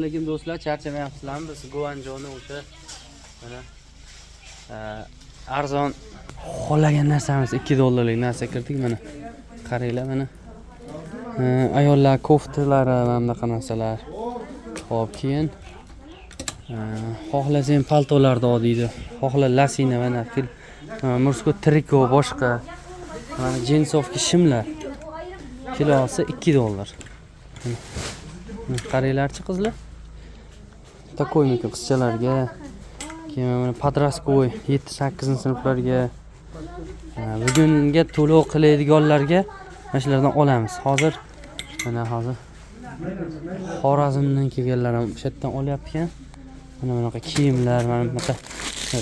alaykum do'stlar, charchamayapsizlarmi? Biz Guanjoni o'sha mana arzon xohlagan narsamiz $2 narsa kirdik mana. Qaranglar mana. Ayollar koftalari mana bunaqa narsalar. Xo'p, keyin xohlasang paltolarni ol deydi. Xohla lasina mana fil mursko triko boshqa. Mana jinsovka shimlar. Kilosi $2. Qaranglarchi qizlar. Takoymiki qizchalarga. Keyin mana podraskoy 7-8 sinflarga. Bugunga to'lov qiladiganlarga mana shulardan olamiz. Hozir Xorazmdan kelganlar ham o'sha yerdan olyapti ekan. Mana bunaqa kiyimlar, mana bunaqa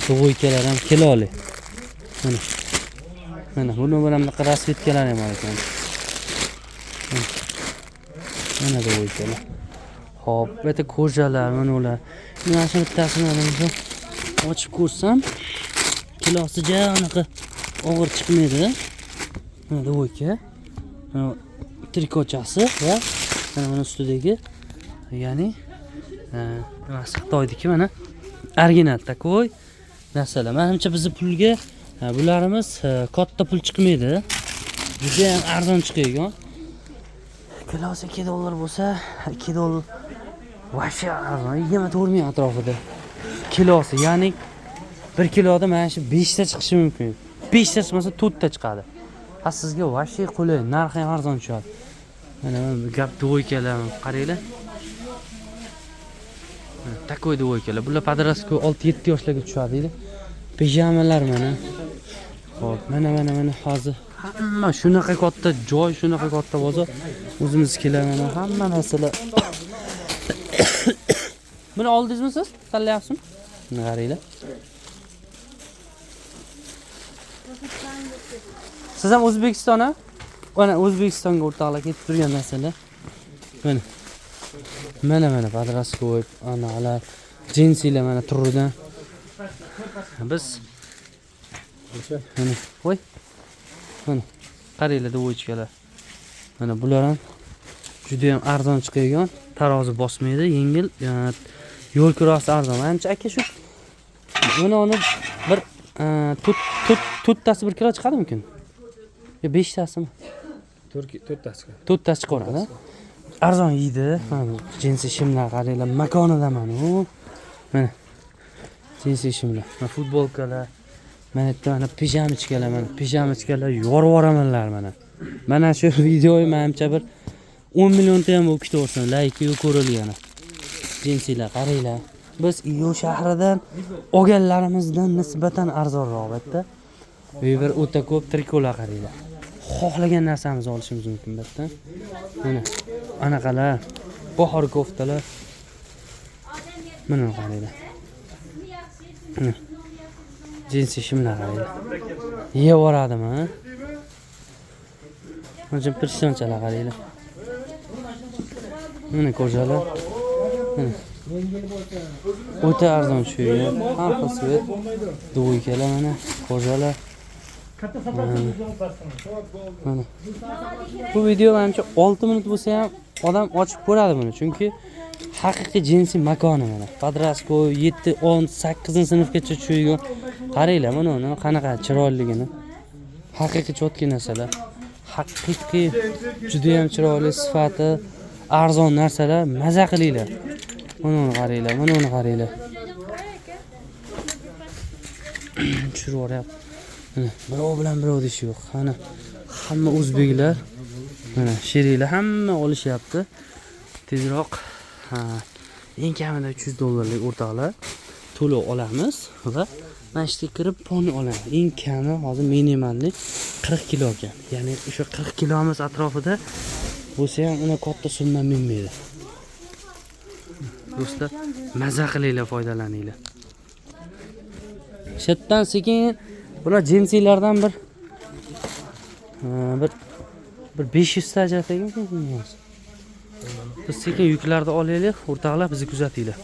to'g'iykalar ham keloli. Mana buni bilan bunaqa rasvetkalar ham bor ekan. Mana to'g'iykalar. Xo'p, bu yerda ko'rjalar, mana ular. Mana shu bittasini ochib ko'rsam, kilosi anaqa og'ir chiqmaydi. Mana to'g'iyka. Trikochasi va mana ustidagi, ya'ni Xitoydagi mana original takoy narsalar. Menimcha bizning pulga bularimiz katta pul chiqmaydi. Juda ham arzon chiqaygan. Kilosi $2 bo'lsa, $2 vashya arzon. 24 ming atrofida. Kilosi, ya'ni 1 kiloda mana shu 5 ta chiqishi mumkin. 5 ta chiqmasa 4 ta chiqadi. Ha, sizga vashya qulay, narxi ham arzon tushadi. Mana bu gap do'ykalar, qaranglar. Takoy do'ykalar. Bular podrastko 6-7 yoshlarga tushadi deydi. Pijamalar mana. Xo'p, mana hozir hamma shunaqa katta joy, shunaqa katta bozor. O'zimiz kelamiz, hamma narsalar. Buni oldingizmi siz? Tanlayapsizmi? Buni qaranglar. Siz ham O'zbekiston ha? Mana O'zbekistonga o'rtoqlar ketib turgan narsalar. Mana podraskoy, analar, jinsilar mana turidan. Biz voy. Mana qaranglar do'ychkalar. Mana bular ham juda ham arzon chiqaygan, tarozi bosmaydi, yengil, yo'l kirosi arzon. Menimcha aka shu buni bir to'rttasi 1 kilo chiqadimikin? Yo 5 tasimi? 4 tasi. 4 tasi chiqaradi. Arzon yeydi. Mana jinsi shimlar qaranglar, makonida mana u. Mana jinsi shimlar, mana futbolkalar, mana pijamichkalar, mana pijamichkalar yorvoramanlar mana. Mana shu videoyi menimcha bir 10 millionta ham bo'lib ketaversin, like ko'rilgani. Jinsilar qaranglar. Biz Iyo shahridan olganlarimizdan nisbatan arzonroq bitta. Bu bir o'ta ko'p trikolar qaranglar. Xohlagan narsamizni olishimiz mumkin bitta. Mana anaqalar, bahor koftalar. Mana qaranglar. Jinsi shimlar qaranglar. Yevoradimi? Mana pirshonchalar qaranglar. Mana ko'rjalar. O'ta arzon tushgan. Hamma svet. Do'ykalar mana, ko'rjalar. Mana. Bu video menimcha 6 minut bo'lsa ham odam ochib ko'radi buni, chunki haqiqiy jinsi makoni mana. Podrasko 7, 10, 8-sinfgacha tushgan. Qaranglar mana uni qanaqa chiroyligini. Haqiqiy chotki narsalar. Haqiqiy juda ham chiroyli, sifati arzon narsalar, maza qilinglar. Mana uni qaranglar, mana uni qaranglar. Tushirib yuboryapti. Birov bilan birov ish yo'q. Mana hamma o'zbeklar, mana sheriklar hamma olishyapti. Tezroq eng kamida $300 o'rtoqlar to'lov olamiz va mana shu yerga kirib poni olamiz. Eng kami hozir minimalli 40 kilo ekan. Ya'ni o'sha 40 kilomiz atrofida bo'lsa ham uni katta summa minmaydi. Do'stlar, maza qilinglar, foydalaninglar. Shetdan sekin bular jinsilardan bir 500 ta ajrataylik. Biz sekin yuklarni olaylik, o'rtoqlar bizni kuzatinglar.